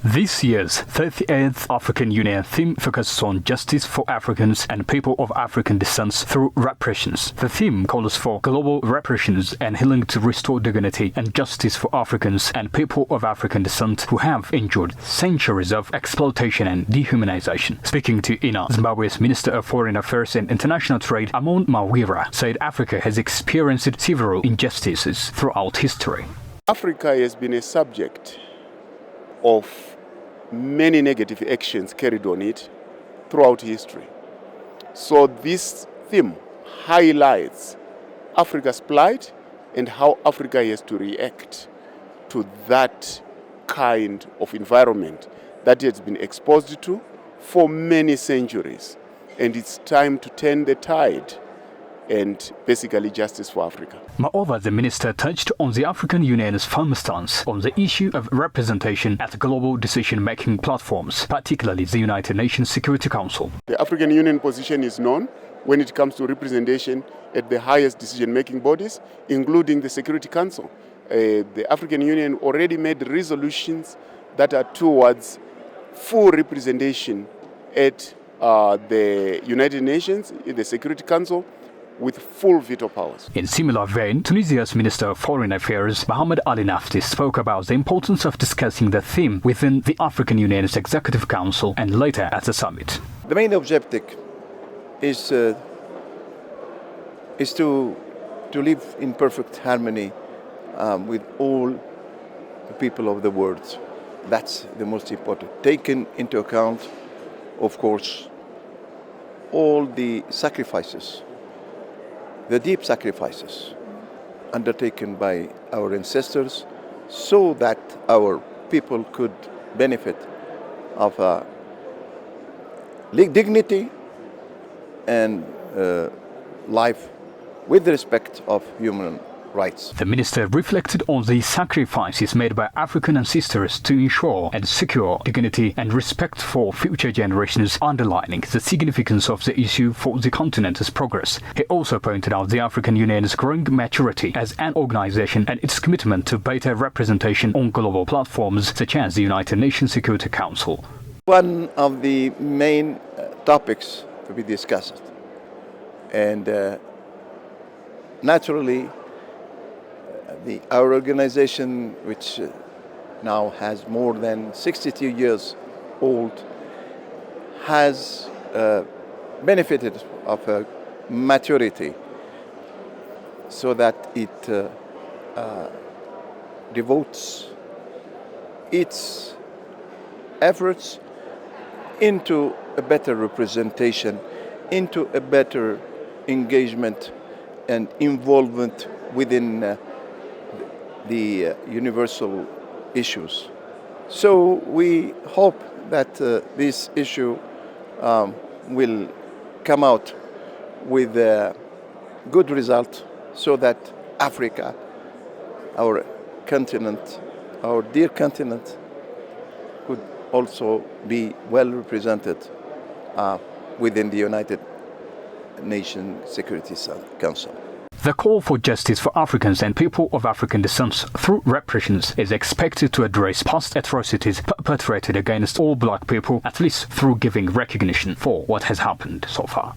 This year's 38th African Union theme focuses on justice for Africans and people of African descent through reparations. The theme calls for global reparations and healing to restore dignity and justice for Africans and people of African descent who have endured centuries of exploitation and dehumanization. Speaking to INA, Zimbabwe's Minister of Foreign Affairs and International Trade, Amon Mawira, said Africa has experienced several injustices throughout history. Africa has been a subject of many negative actions carried on it throughout history. So this theme highlights Africa's plight and how Africa has to react to that kind of environment that it has been exposed to for many centuries. And it's time to turn the tide and basically justice for Africa. Moreover, the minister touched on the African Union's firm stance on the issue of representation at global decision-making platforms, particularly the United Nations Security Council. The African Union position is known when it comes to representation at the highest decision-making bodies, including the Security Council. The African Union already made resolutions that are towards full representation at the United Nations, in the Security Council, with full veto powers. In similar vein, Tunisia's Minister of Foreign Affairs, Mohamed Ali Nafti, spoke about the importance of discussing the theme within the African Union's Executive Council and later at the summit. The main objective is to live in perfect harmony with all the people of the world. That's the most important. Taking into account, of course, all the sacrifices, the deep sacrifices undertaken by our ancestors so that our people could benefit of dignity and life with respect of human rights. The minister reflected on the sacrifices made by African ancestors to ensure and secure dignity and respect for future generations, underlining the significance of the issue for the continent's progress. He also pointed out the African Union's growing maturity as an organization and its commitment to better representation on global platforms such as the United Nations Security Council. One of the main topics to be discussed, and naturally, our organization, which now has more than 62 years old, has benefited of a maturity so that it devotes its efforts into a better representation, into a better engagement and involvement within the universal issues. So we hope that this issue will come out with a good result so that Africa, our continent, our dear continent, could also be well represented within the United Nations Security Council. The call for justice for Africans and people of African descent through reparations is expected to address past atrocities perpetrated against all black people, at least through giving recognition for what has happened so far.